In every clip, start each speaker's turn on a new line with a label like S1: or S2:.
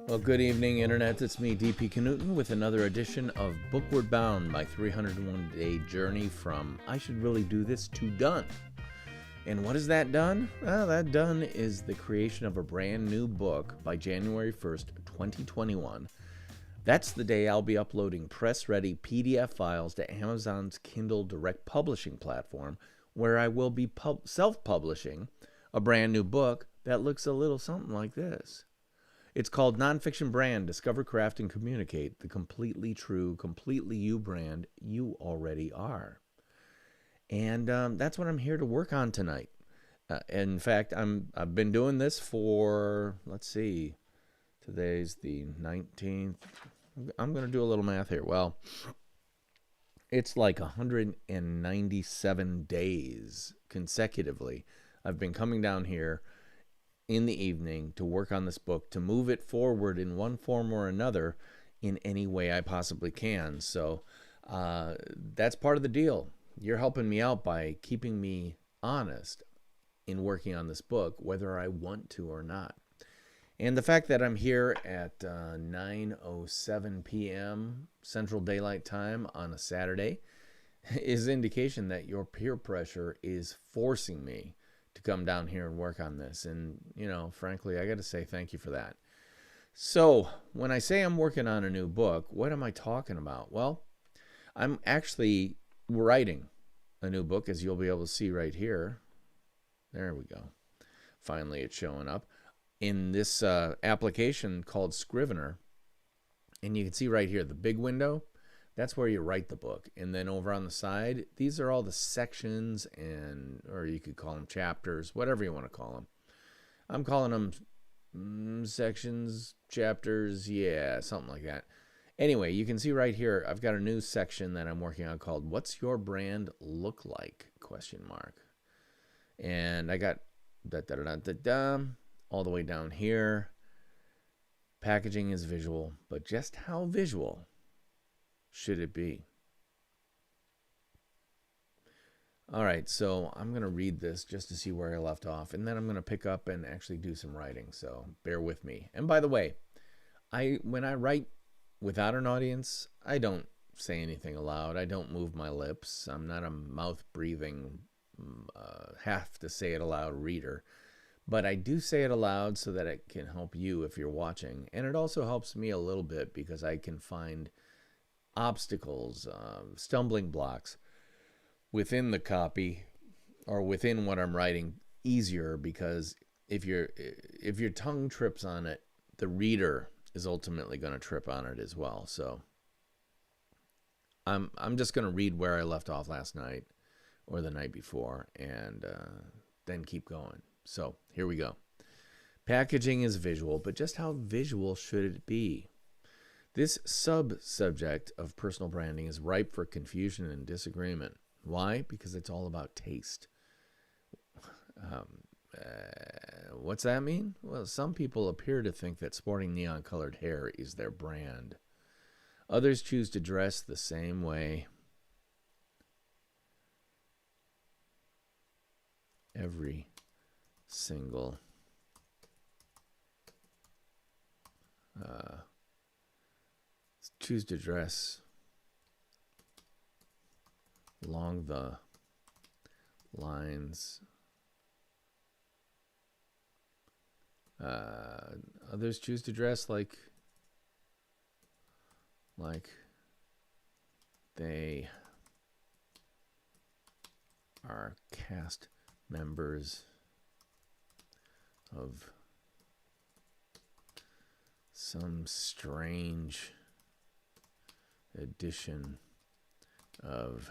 S1: Well, good evening, Internet. It's me, DP Knudten, with another edition of Bookward Bound, my 301-day journey from I should really do this to done. And what is that done? Well, that done is the creation of a brand new book by January 1st, 2021. That's the day I'll be uploading press-ready PDF files to Amazon's Kindle Direct Publishing platform, where I will be self-publishing a brand new book that looks a little something like this. It's called NONFICTION BRAND, Discover, Craft, and Communicate, the completely true, completely you brand you already are. And that's what I'm here to work on tonight. In fact, I've been doing this for, let's see, today's the 19th. I'm going to do a little math here. Well, it's like 197 days consecutively. I've been coming down here in the evening to work on this book, to move it forward in one form or another in any way I possibly can. So that's part of the deal. You're helping me out by keeping me honest in working on this book, whether I want to or not. And the fact that I'm here at 9:07 p.m. Central Daylight Time on a Saturday is indication that your peer pressure is forcing me to come down here and work on this. And, you know, frankly, I got to say thank you for that. So when I say I'm working on a new book, what am I talking about? Well, I'm actually writing a new book, as you'll be able to see right here. There we go. Finally, it's showing up in this application called Scrivener. And you can see right here, the big window, that's where you write the book. And then over on the side, these are all the sections, and or you could call them chapters, whatever you want to call them. I'm calling them sections, chapters, yeah, something like that. Anyway, you can see right here, I've got a new section that I'm working on called What's Your Brand Look Like? ? And I got all the way down here. Packaging is visual, but just how visual should it be? All right, so I'm going to read this just to see where I left off, and then I'm going to pick up and actually do some writing, so bear with me. And by the way, when I write without an audience, I don't say anything aloud. I don't move my lips. I'm not a mouth-breathing, have to say it aloud reader. But I do say it aloud so that it can help you if you're watching. And it also helps me a little bit because I can find obstacles, stumbling blocks within the copy or within what I'm writing easier, because if your tongue trips on it, the reader is ultimately going to trip on it as well. So I'm just going to read where I left off last night or the night before, and then keep going. So here we go. Packaging is visual, but just how visual should it be? This sub-subject of personal branding is ripe for confusion and disagreement. Why? Because it's all about taste. What's that mean? Well, some people appear to think that sporting neon-colored hair is their brand. Others choose to dress the same way every single choose to dress along the lines. Others choose to dress like they are cast members of some strange edition of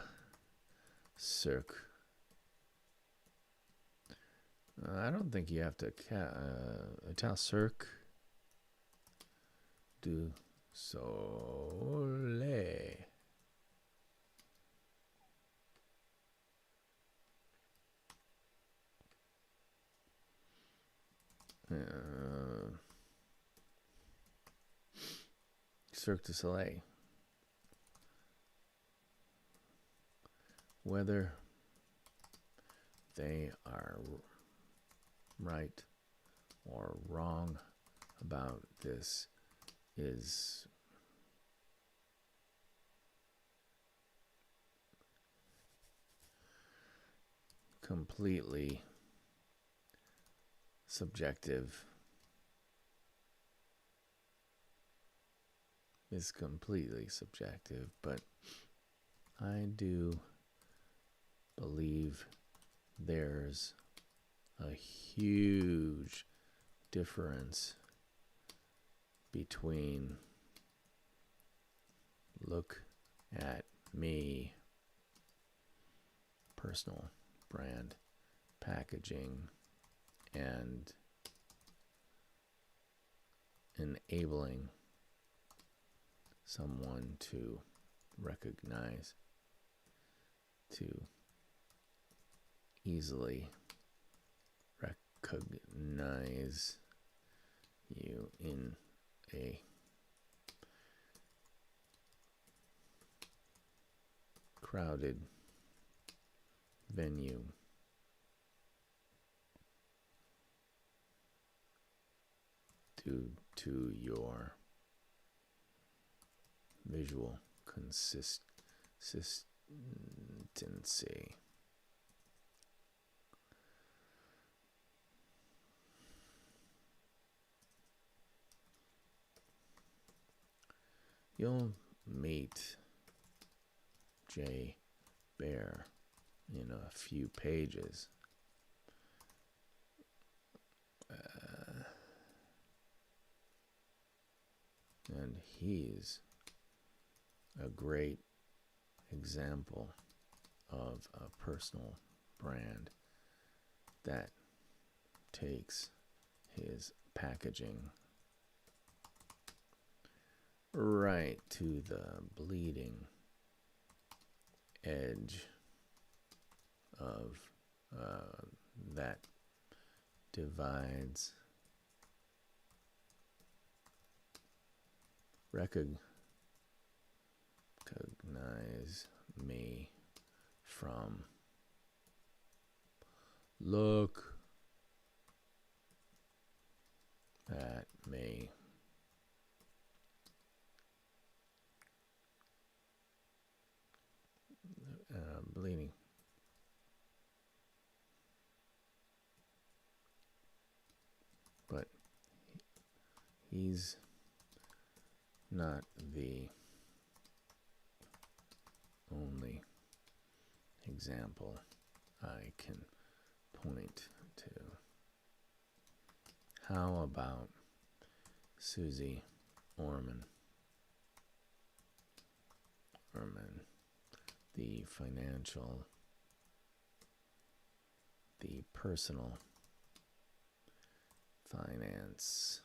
S1: Cirque. I don't think you have to Cirque du Soleil. Cirque du Soleil. Whether they are right or wrong about this is completely subjective. Is completely subjective, but I do believe there's a huge difference between look at me, personal brand packaging, and enabling someone to recognize, to easily recognize you in a crowded venue. Due to your visual consistency. You'll meet Jay Bear in a few pages. And he's a great example of a personal brand that takes his packaging right to the bleeding edge of that divides recognize me from look at me. Bleeding. But he's not the only example I can point to. How about Susie Orman? The financial, the personal finance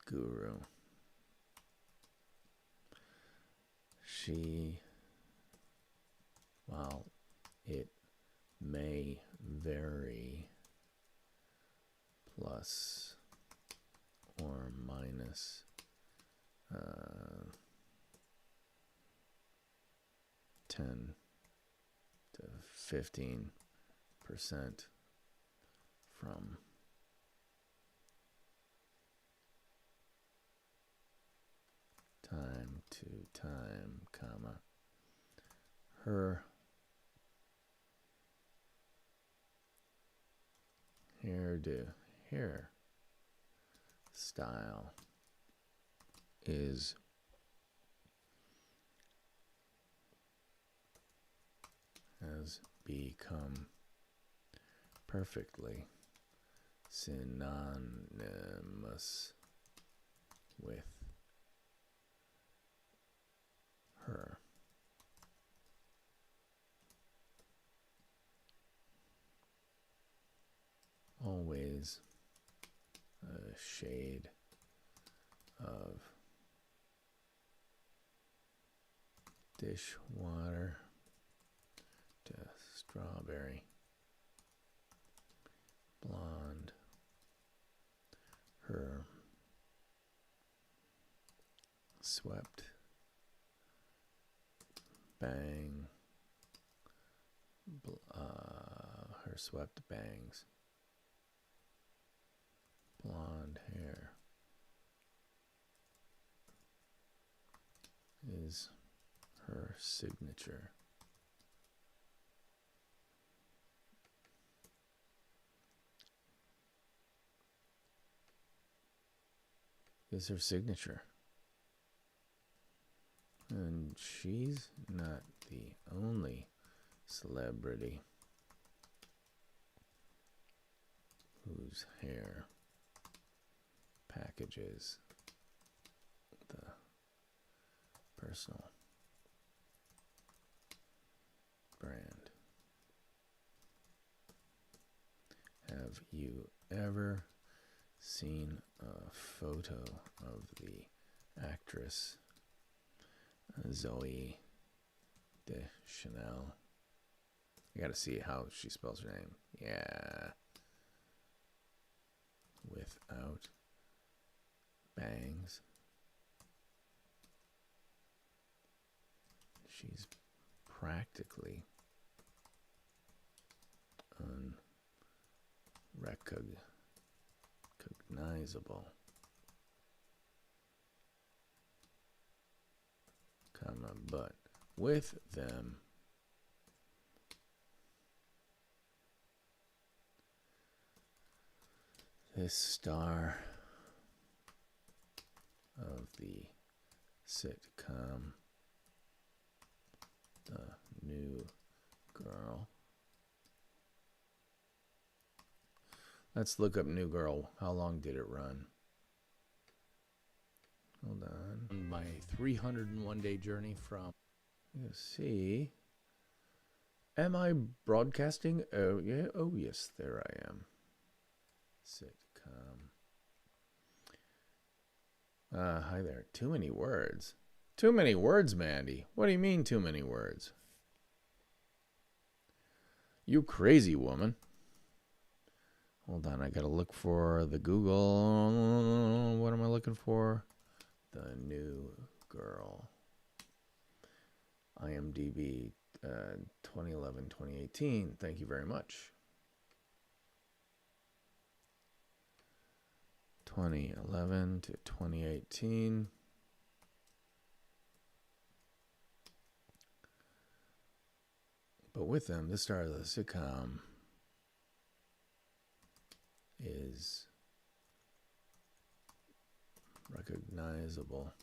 S1: guru. She, while it may vary plus or minus 10 to 15% from time to time, comma, her hair style is has become perfectly synonymous with her. Always a shade of dishwater to strawberry blonde. Her swept her swept bangs blonde hair is her signature. Is her signature. And she's not the only celebrity whose hair packages the personal brand. Have you ever seen a photo of the actress Zoe Deschanel? You gotta see how she spells her name. Yeah. Without bangs. She's practically unrecognizable, but with them this star of the sitcom The New Girl. Let's look up New Girl. How long did it run? Hold on. My 301-day journey from... You see... Am I broadcasting? Oh, yeah. Oh, yes, there I am. Sitcom. Hi there. Too many words. Too many words, Mandy. What do you mean, too many words? You crazy woman. Hold on, I gotta look for the Google. What am I looking for? The New Girl. IMDb 2011, 2018. Thank you very much. 2011 to 2018. But with them, the star of the sitcom is recognizable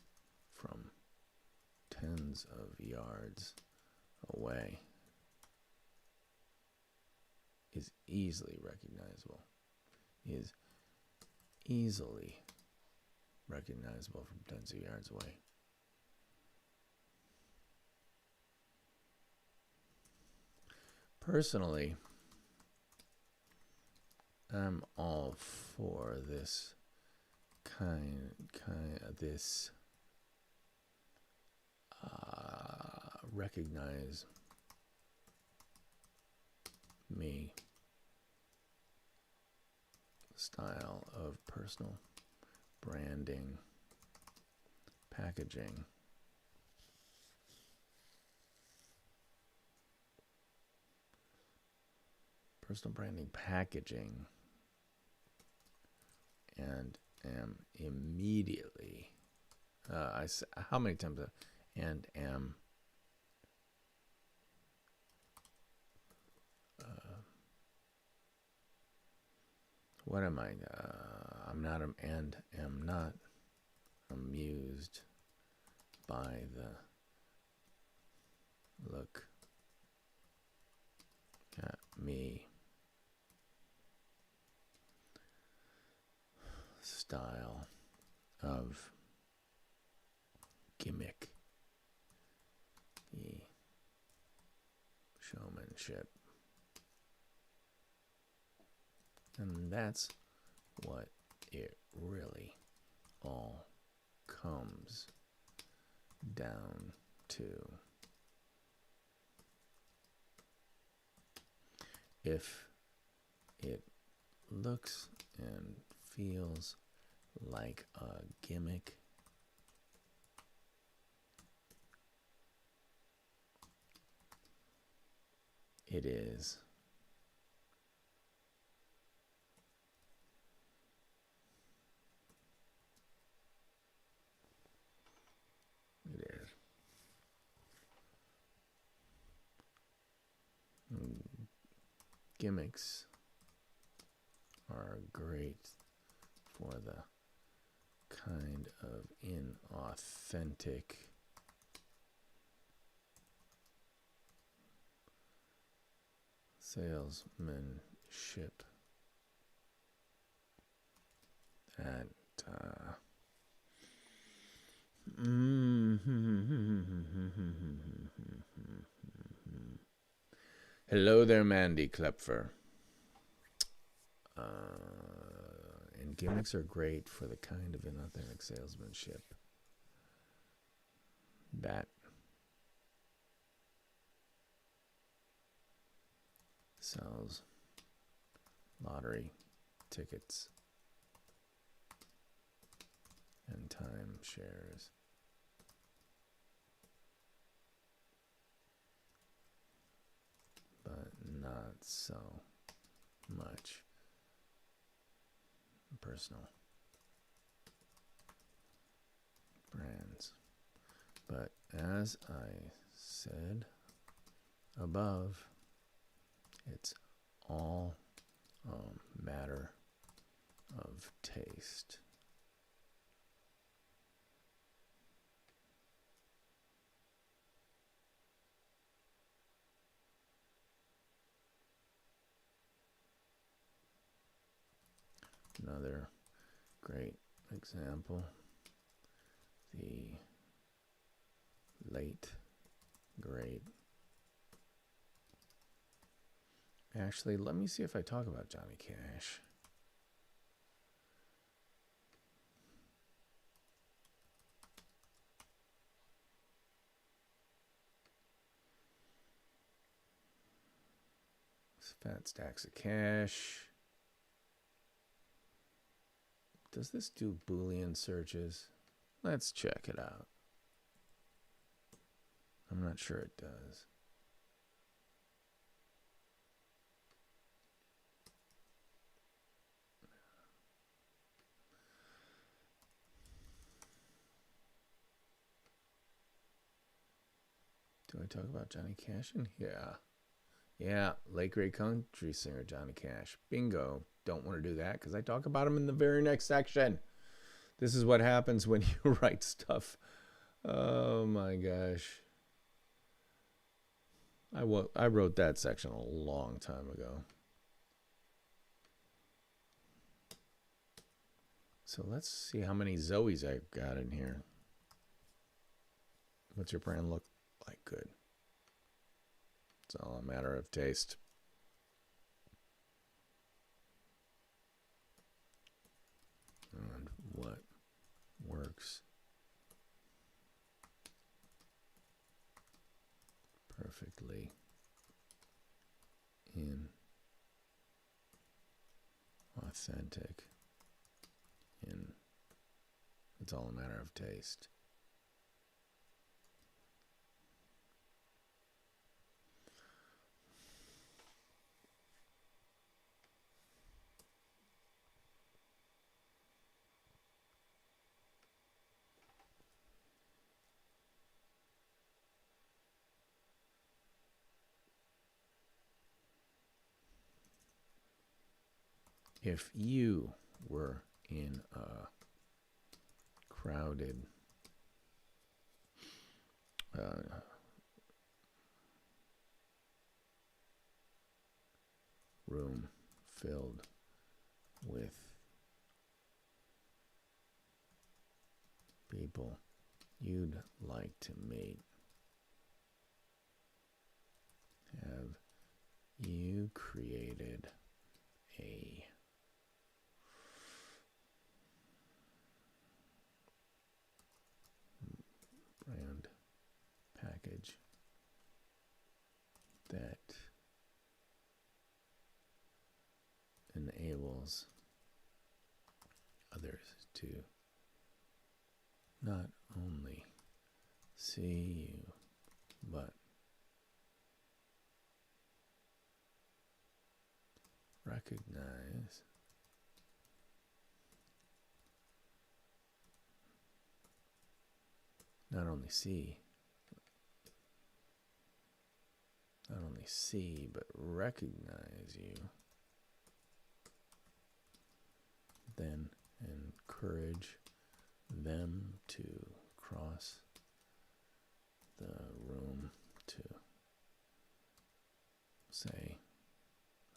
S1: from tens of yards away. Is easily recognizable. Is easily recognizable from tens of yards away. Personally, I'm all for this this recognize me style of personal branding, packaging. Personal branding, packaging, and am immediately, how many times, and am, what am I, I'm not, and am not amused by the look at me style of gimmick, the showmanship. And that's what it really all comes down to. If it looks and feels like a gimmick, it is. gimmicks are great for the kind of inauthentic salesmanship that Hello there, Mandy Klepfer. And gimmicks are great for the kind of inauthentic salesmanship that sells lottery tickets and timeshares. But not so much personal brands. But as I said above, it's all a matter of taste. Another great example, the late, great. Actually, let me see if I talk about Johnny Cash. Fat stacks of cash. Does this do Boolean searches? Let's check it out. I'm not sure it does. Do I talk about Johnny Cash in here? Yeah, late great country singer Johnny Cash. Bingo. Don't want to do that because I talk about him in the very next section. This is what happens when you write stuff. Oh my gosh. I wrote that section a long time ago. So let's see how many Zoes I've got in here. What's your brand look like? Good. It's all a matter of taste. And what works perfectly in authentic in it's all a matter of taste. If you were in a crowded room filled with people you'd like to meet, have you created a brand package that enables others to not only see you, but recognize not only see, but recognize as you then encourage them to cross the room to say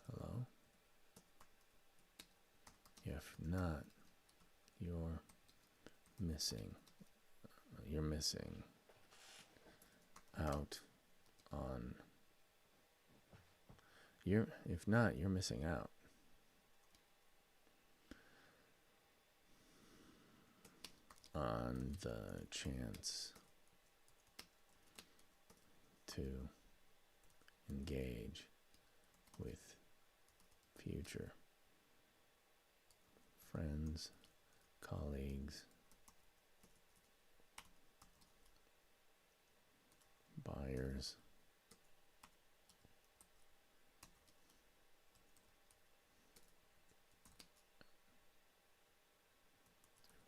S1: hello. If not, you're missing out on if not, you're missing out on the chance to engage with future friends, colleagues, buyers,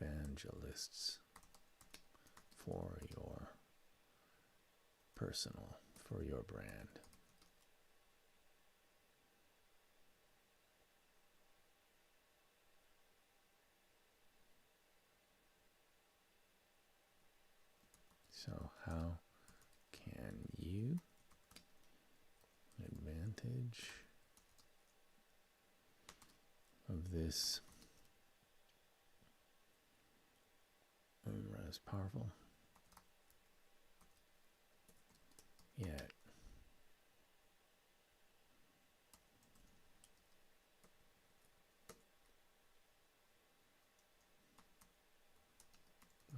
S1: evangelists for your brand. So how can you advantage of this as powerful yet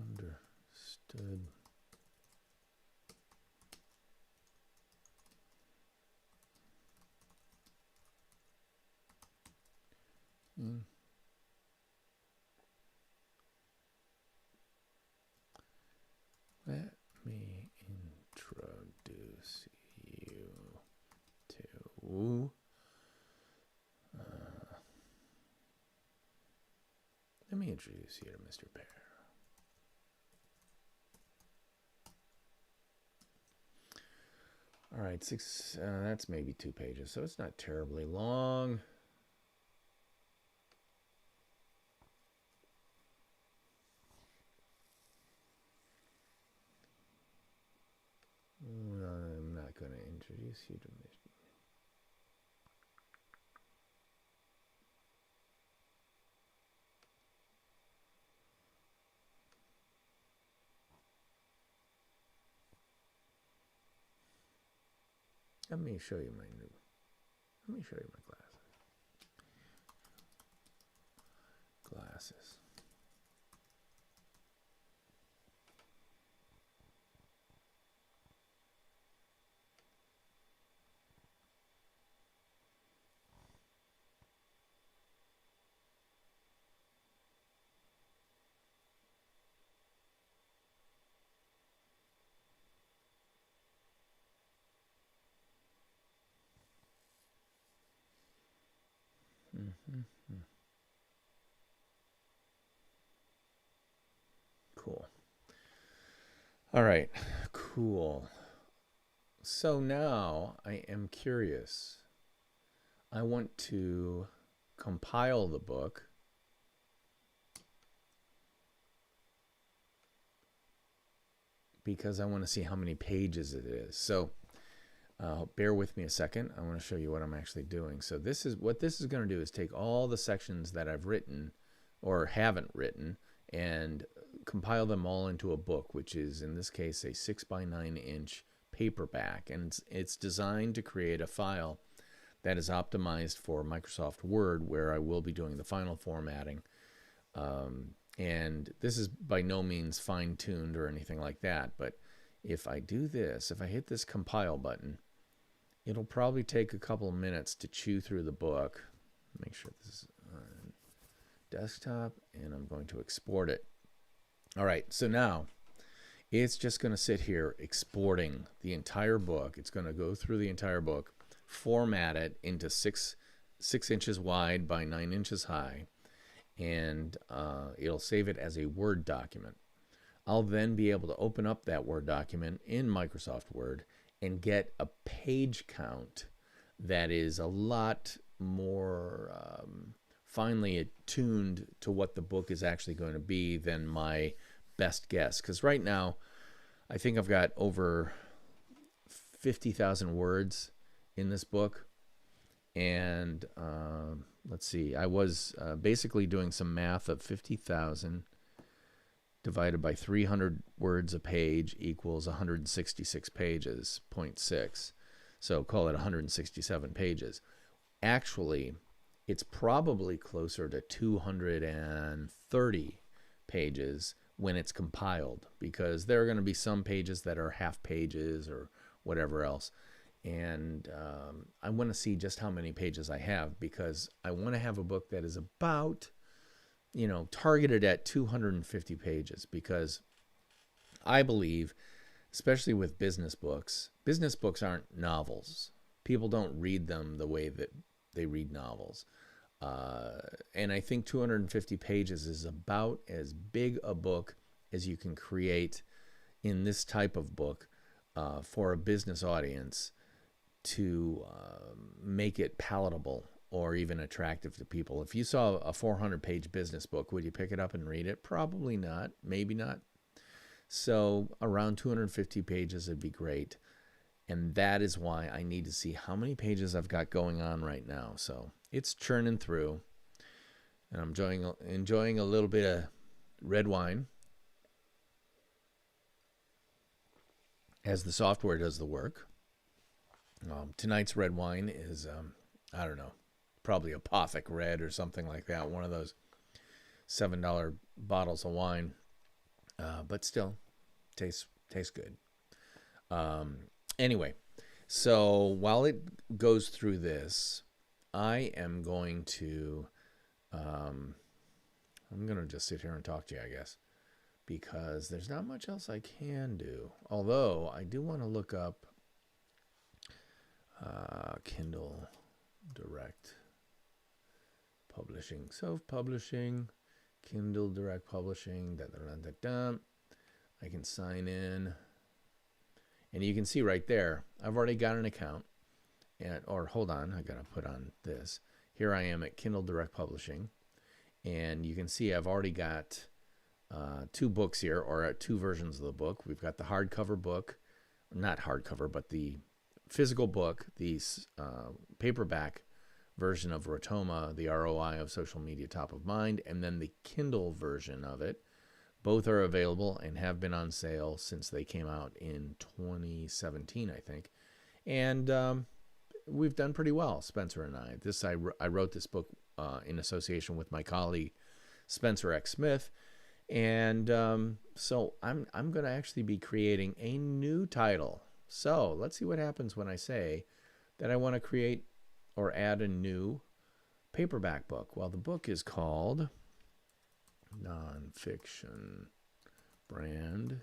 S1: understood Let me introduce you to Mr. Pear. All right, that's maybe 2 pages, so it's not terribly long. I'm not going to introduce you to Mr. Let me show you my glasses. Cool. All right, cool. So now I am curious. I want to compile the book. Because I want to see how many pages it is. So bear with me a second. I want to show you what I'm actually doing. So what this is going to do is take all the sections that I've written or haven't written and compile them all into a book, which is in this case a 6x9 inch paperback, and it's designed to create a file that is optimized for Microsoft Word, where I will be doing the final formatting. And this is by no means fine-tuned or anything like that, but if I do this, if I hit this compile button, it'll probably take a couple of minutes to chew through the book. Make sure this is on desktop, and I'm going to export it. All right, so now it's just going to sit here exporting the entire book. It's going to go through the entire book, format it into 6 inches wide by 9 inches high, and it'll save it as a Word document. I'll then be able to open up that Word document in Microsoft Word and get a page count that is a lot more finely attuned to what the book is actually going to be than my best guess. Because right now, I think I've got over 50,000 words in this book. And let's see, I was basically doing some math of 50,000 divided by 300 words a page equals 166 pages, 0.6. So call it 167 pages. Actually, it's probably closer to 230 pages when it's compiled, because there are going to be some pages that are half pages or whatever else. And I want to see just how many pages I have, because I want to have a book that is about, targeted at 250 pages, because I believe, especially with business books aren't novels. People don't read them the way that they read novels. And I think 250 pages is about as big a book as you can create in this type of book for a business audience to make it palatable or even attractive to people. If you saw a 400-page business book, would you pick it up and read it? Probably not, maybe not. So around 250 pages would be great. And that is why I need to see how many pages I've got going on right now. So it's churning through, and I'm enjoying a little bit of red wine as the software does the work. Tonight's red wine is, I don't know, probably Apothic Red or something like that. One of those $7 bottles of wine, but still tastes good. Anyway, so while it goes through this, I am going to, I'm going to just sit here and talk to you, I guess, because there's not much else I can do. Although I do want to look up Kindle Direct Publishing, self-publishing, Kindle Direct Publishing, I can sign in, and you can see right there, I've already got an account, or hold on, I gotta put on this. Here I am at Kindle Direct Publishing, and you can see I've already got two books here, or two versions of the book. We've got the hardcover book, not hardcover, but the physical book, the paperback version of Rotoma, the ROI of Social Media Top of Mind, and then the Kindle version of it. Both are available and have been on sale since they came out in 2017, I think. And we've done pretty well, Spencer and I. I wrote this book in association with my colleague, Spencer X. Smith. And so I'm going to actually be creating a new title. So let's see what happens when I say that I want to create or add a new paperback book. Well, the book is called NONFICTION BRAND.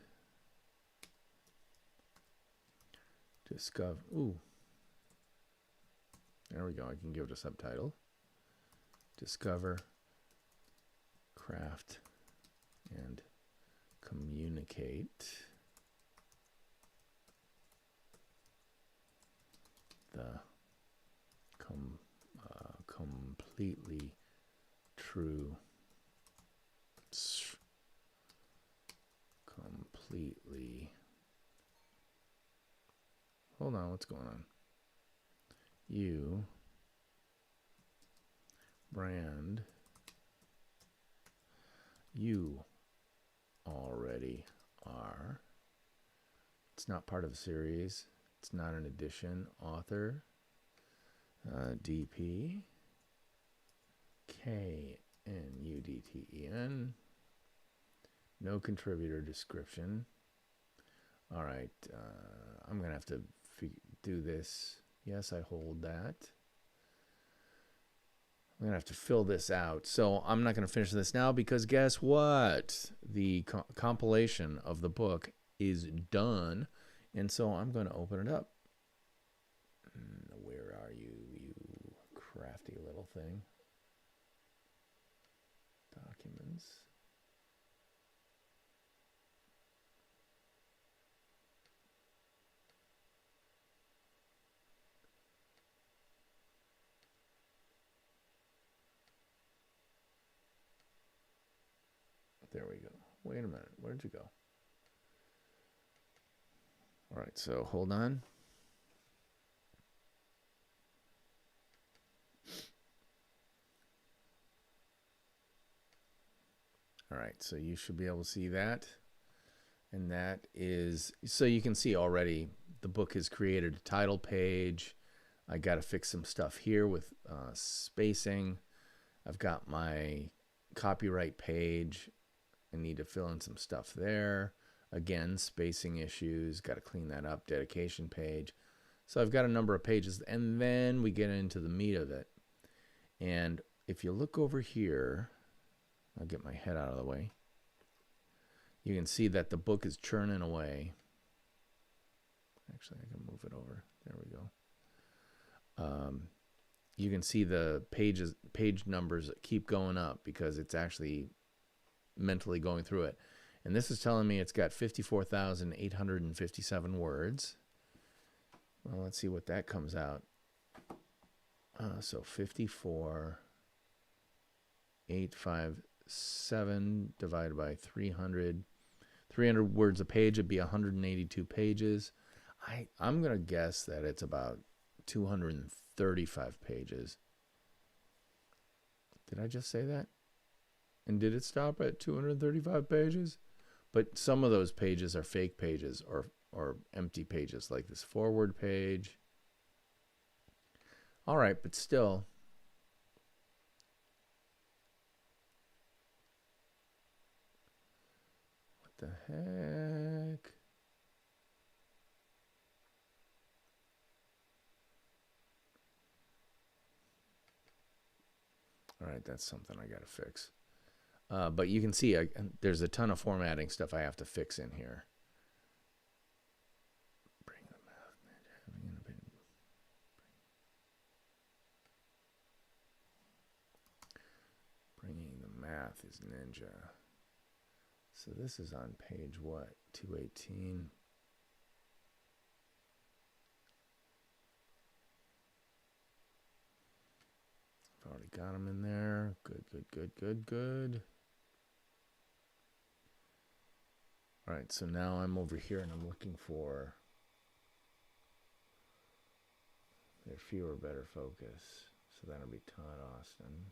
S1: Discover. Ooh. There we go. I can give it a subtitle. Discover, craft, and communicate the completely true, hold on, what's going on? You brand you already are. It's not part of a series. It's not an edition. Author, DP, KNUDTEN. No contributor description. All right, I'm going to have to do this. Yes, I hold that. I'm going to have to fill this out. So I'm not going to finish this now because guess what? The compilation of the book is done. And so I'm going to open it up. Where are you, you crafty little thing? Documents. There we go. Wait a minute. Where'd you go? All right, so hold on. All right, so you should be able to see that. And that is, so you can see already the book has created a title page. I got to fix some stuff here with spacing. I've got my copyright page. I need to fill in some stuff there. Again, spacing issues, got to clean that up. Dedication page. So I've got a number of pages, and then we get into the meat of it. And if you look over here, I'll get my head out of the way. You can see that the book is churning away. Actually, I can move it over. There we go. You can see the page numbers keep going up because it's actually mentally going through it. And this is telling me it's got 54,857 words. Well, let's see what that comes out. So 54,857 divided by 300. 300 words a page would be 182 pages. I'm going to guess that it's about 235 pages. Did I just say that? And did it stop at 235 pages? But some of those pages are fake pages or empty pages, like this forward page. All right, but still. What the heck? All right, that's something I got to fix. But you can see there's a ton of formatting stuff I have to fix in here. Bringing the math is ninja. So this is on page what? 218. I've already got them in there. Good, good, good, good, good. All right, so now I'm over here and I'm looking for their fewer, better focus. So that'll be Todd Austin.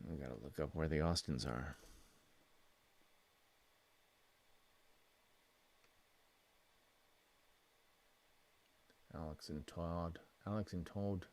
S1: I gotta look up where the Austins are. Alex and Todd. Alex and Todd.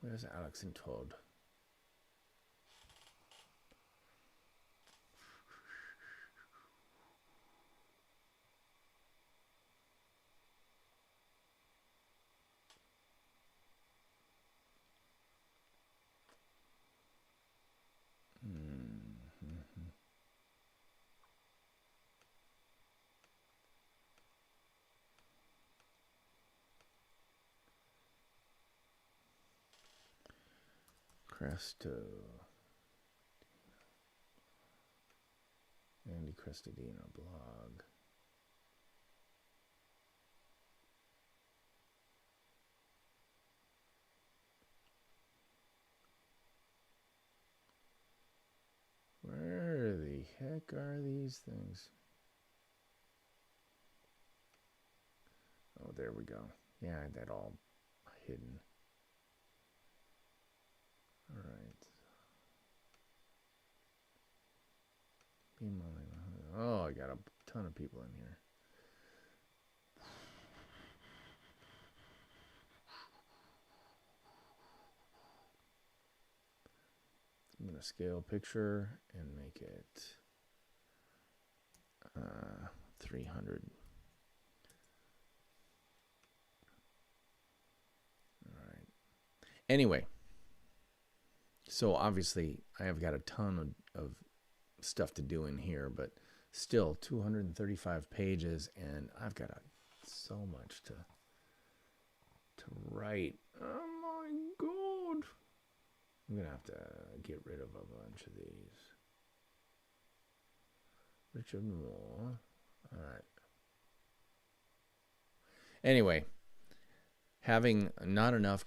S1: Where's Alex and Todd? Cresto. Andy Crestodino blog. Where the heck are these things? Oh, there we go. Yeah, I had that all hidden. All right. Oh, I got a ton of people in here. I'm going to scale picture and make it 300. All right. Anyway, So obviously I have got a ton of stuff to do in here, but still 235 pages, and I've got so much to write. Oh my God. I'm going to have to get rid of a bunch of these. Richard Moore. All right. Anyway, having not enough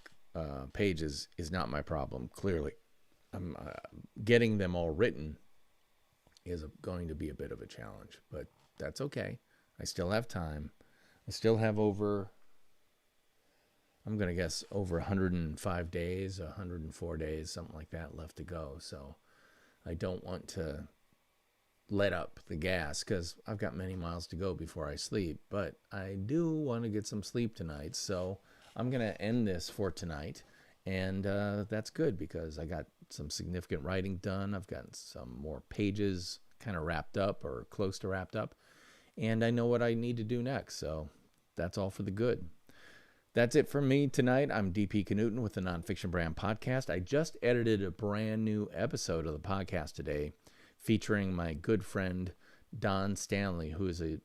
S1: pages is not my problem, clearly. Getting them all written is going to be a bit of a challenge, but that's okay. I still have time. I still have over 105 days, 104 days, something like that left to go. So I don't want to let up the gas because I've got many miles to go before I sleep, but I do want to get some sleep tonight. So I'm going to end this for tonight, and that's good because I got some significant writing done. I've got some more pages kind of wrapped up or close to wrapped up, and I know what I need to do next. So that's all for the good. That's it for me tonight. I'm DP Knudten with the Nonfiction Brand podcast. I just edited a brand new episode of the podcast today featuring my good friend Don Stanley, who is a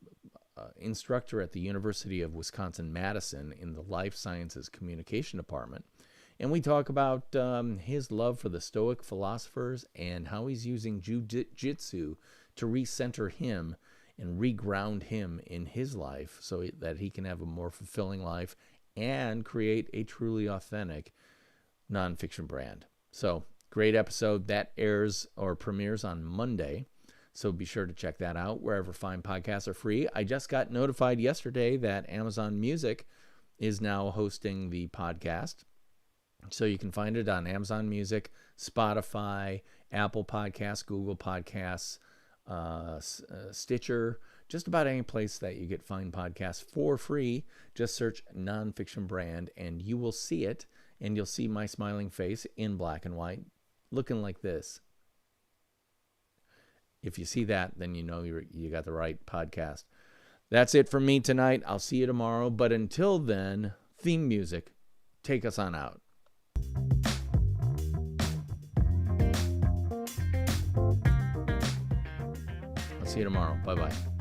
S1: instructor at the University of Wisconsin-Madison in the Life Sciences Communication Department. And we talk about his love for the Stoic philosophers and how he's using jiu-jitsu to recenter him and reground him in his life so that he can have a more fulfilling life and create a truly authentic nonfiction brand. So, great episode. That airs or premieres on Monday. So be sure to check that out wherever fine podcasts are free. I just got notified yesterday that Amazon Music is now hosting the podcast. So you can find it on Amazon Music, Spotify, Apple Podcasts, Google Podcasts, Stitcher, just about any place that you get fine podcasts for free. Just search Nonfiction Brand and you will see it, and you'll see my smiling face in black and white looking like this. If you see that, then you know you got the right podcast. That's it for me tonight. I'll see you tomorrow. But until then, theme music, take us on out. I'll see you tomorrow. Bye-bye.